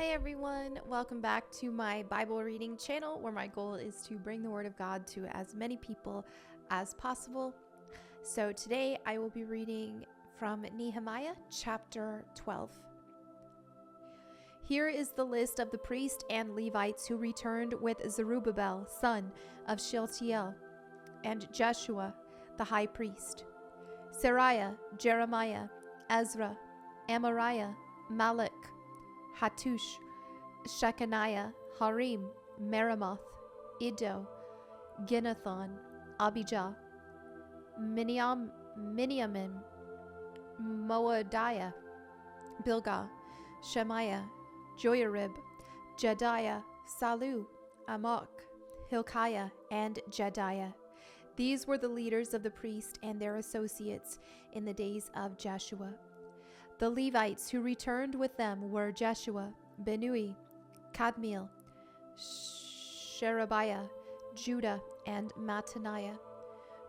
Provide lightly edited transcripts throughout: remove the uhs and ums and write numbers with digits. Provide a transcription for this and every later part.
Hi everyone, welcome back to my Bible reading channel where my goal is to bring the Word of God to as many people as possible. So today I will be reading from Nehemiah chapter 12. Here is the list of the priests and Levites who returned with Zerubbabel, son of Shealtiel, and Jeshua, the high priest, Seraiah, Jeremiah, Ezra, Amariah, Malach, Hattush, Shechaniah, Harim, Meremoth, Iddo, Ginnethon, Abijah, Miniamin, Moadiah, Bilgah, Shemaiah, Joyarib, Jediah, Salu, Amok, Hilkiah, and Jediah. These were the leaders of the priests and their associates in the days of Jeshua. The Levites who returned with them were Jeshua, Benui, Kadmiel, Sherebiah, Judah, and Mattaniah,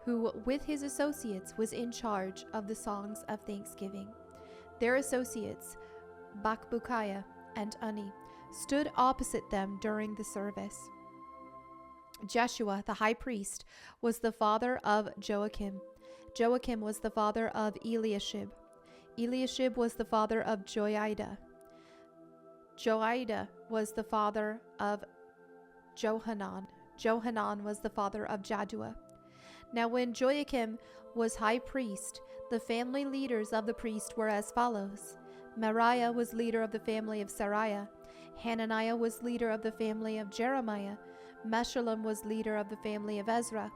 who with his associates was in charge of the songs of thanksgiving. Their associates, Bakbukiah and Unni, stood opposite them during the service. Jeshua, the high priest, was the father of Joachim. Joachim was the father of Eliashib. Eliashib was the father of Joiada. Joiada was the father of Johanan. Johanan was the father of Jaddua. Now when Joachim was high priest, the family leaders of the priest were as follows. Meriah was leader of the family of Seraiah. Hananiah was leader of the family of Jeremiah. Meshullam was leader of the family of Ezra.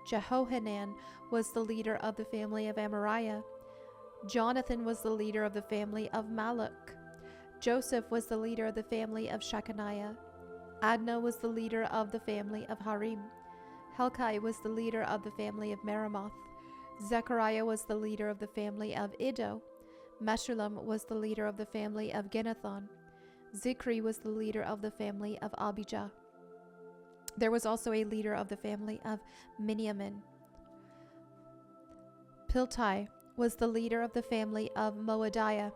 Jehohanan was the leader of the family of Amariah. Jonathan was the leader of the family of Malach. Joseph was the leader of the family of Shechaniah. Adnah was the leader of the family of Harim. Helkai was the leader of the family of Meremoth. Zechariah was the leader of the family of Iddo. Meshullam was the leader of the family of Ginnethon. Zichri was the leader of the family of Abijah. There was also a leader of the family of Miniamin. Piltai was the leader of the family of Moadiah.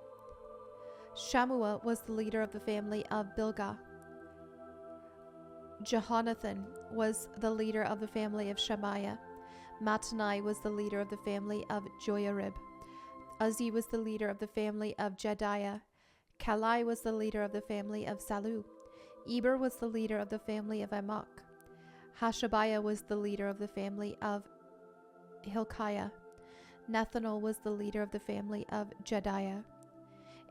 Shammua was the leader of the family of Bilgah. Jehonathan was the leader of the family of Shemaiah. Mattani was the leader of the family of Joyarib. Uzzi was the leader of the family of Jediah. Kalai was the leader of the family of Salu. Eber was the leader of the family of Amok. Hashabiah was the leader of the family of Hilkiah. Nethanel was the leader of the family of Jediah.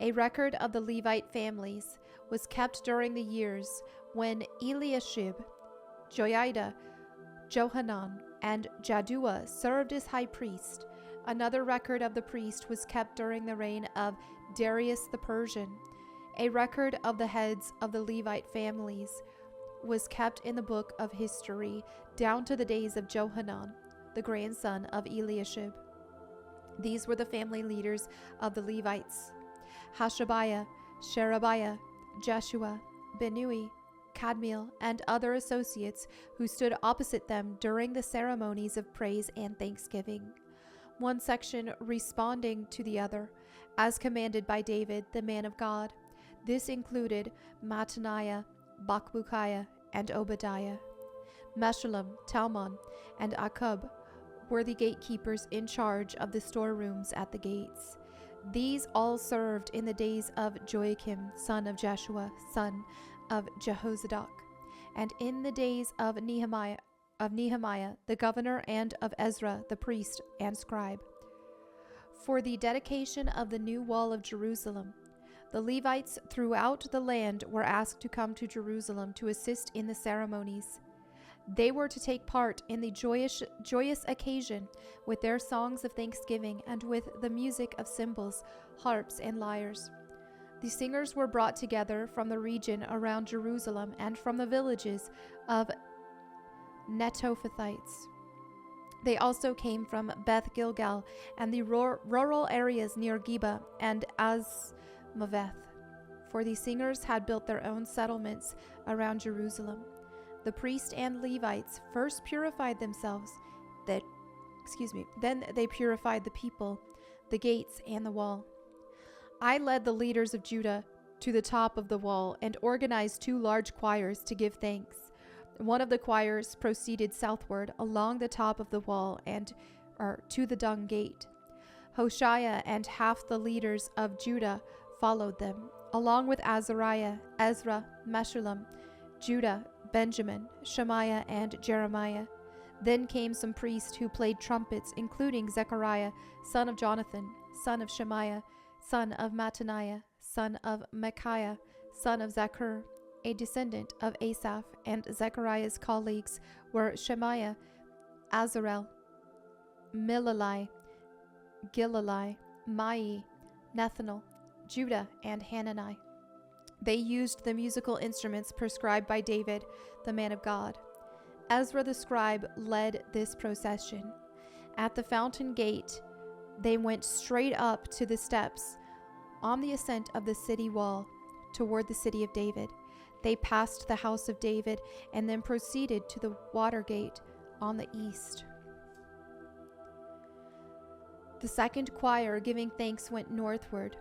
A record of the Levite families was kept during the years when Eliashib, Joiada, Johanan, and Jaddua served as high priest. Another record of the priest was kept during the reign of Darius the Persian. A record of the heads of the Levite families was kept in the book of history down to the days of Johanan, the grandson of Eliashib. These were the family leaders of the Levites: Hashabiah, Sherebiah, Jeshua, Benui, Kadmiel, and other associates who stood opposite them during the ceremonies of praise and thanksgiving, one section responding to the other, as commanded by David, the man of God. This included Mattaniah, Bakbukiah, and Obadiah. Meshullam, Talmon, and Akub were the gatekeepers in charge of the storerooms at the gates. These all served in the days of Joachim, son of Jeshua, son of Jehozadak, and in the days of Nehemiah, the governor, and of Ezra, the priest and scribe. For the dedication of the new wall of Jerusalem, the Levites throughout the land were asked to come to Jerusalem to assist in the ceremonies. They were to take part in the joyous occasion with their songs of thanksgiving and with the music of cymbals, harps, and lyres. The singers were brought together from the region around Jerusalem and from the villages of Netophathites. They also came from Beth Gilgal and the rural areas near Geba and Azmaveth, for the singers had built their own settlements around Jerusalem. The priests and Levites first purified themselves, then they purified the people, the gates, and the wall. I led the leaders of Judah to the top of the wall and organized 2 large choirs to give thanks. One of the choirs proceeded southward along the top of the wall and to the dung gate. Hoshea and half the leaders of Judah followed them, along with Azariah, Ezra, Meshullam, Judah, Benjamin, Shemaiah, and Jeremiah. Then came some priests who played trumpets, including Zechariah, son of Jonathan, son of Shemaiah, son of Mattaniah, son of Micaiah, son of Zachur, a descendant of Asaph, and Zechariah's colleagues were Shemaiah, Azarel, Milalai, Gilalai, Mai, Nethanel, Judah, and Hanani. They used the musical instruments prescribed by David, the man of God. Ezra the scribe led this procession. At the fountain gate, they went straight up to the steps on the ascent of the city wall toward the city of David. They passed the house of David and then proceeded to the water gate on the east. The second choir, giving thanks, went northward,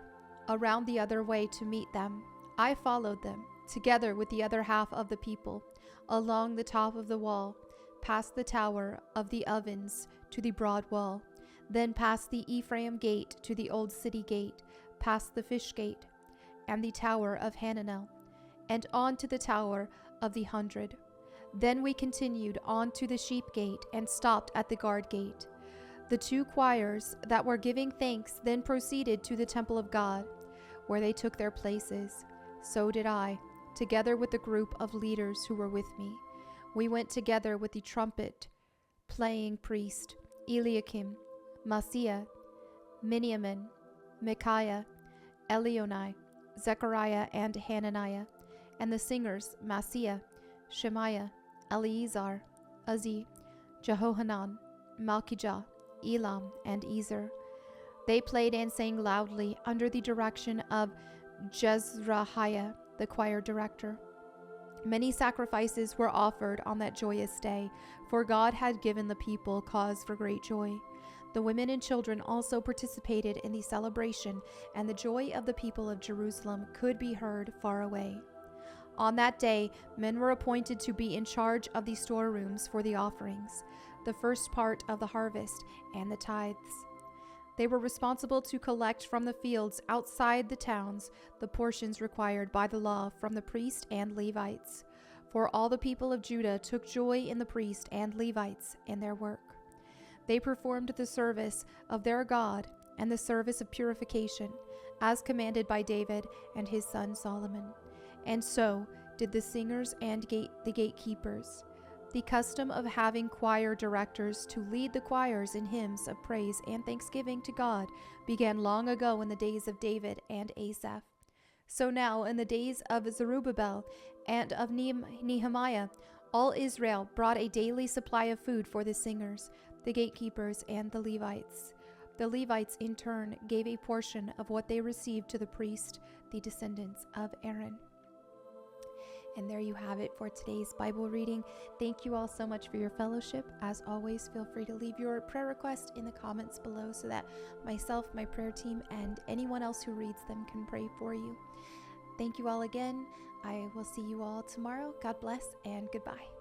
around the other way to meet them. I followed them, together with the other half of the people, along the top of the wall, past the tower of the ovens to the broad wall, then past the Ephraim gate to the old city gate, past the fish gate, and the tower of Hananel, and on to the tower of the 100. Then we continued on to the sheep gate and stopped at the guard gate. The 2 choirs that were giving thanks then proceeded to the temple of God, where they took their places. So did I, together with the group of leaders who were with me. We went together with the trumpet-playing priest, Eliakim, Maaseiah, Miniamin, Micaiah, Elionai, Zechariah, and Hananiah, and the singers Maaseiah, Shemaiah, Eleazar, Uzzi, Jehohanan, Malchijah, Elam, and Ezer. They played and sang loudly under the direction of Jezrahiah, the choir director. Many sacrifices were offered on that joyous day, for God had given the people cause for great joy. The women and children also participated in the celebration, and the joy of the people of Jerusalem could be heard far away. On that day, men were appointed to be in charge of the storerooms for the offerings, the first part of the harvest, and the tithes. They were responsible to collect from the fields outside the towns the portions required by the law from the priest and Levites. For all the people of Judah took joy in the priest and Levites in their work. They performed the service of their God and the service of purification, as commanded by David and his son Solomon. And so did the singers and the gatekeepers. The custom of having choir directors to lead the choirs in hymns of praise and thanksgiving to God began long ago in the days of David and Asaph. So now, in the days of Zerubbabel and of Nehemiah, all Israel brought a daily supply of food for the singers, the gatekeepers, and the Levites. The Levites, in turn, gave a portion of what they received to the priest, the descendants of Aaron. And there you have it for today's Bible reading. Thank you all so much for your fellowship. As always, feel free to leave your prayer request in the comments below so that myself, my prayer team, and anyone else who reads them can pray for you. Thank you all again. I will see you all tomorrow. God bless and goodbye.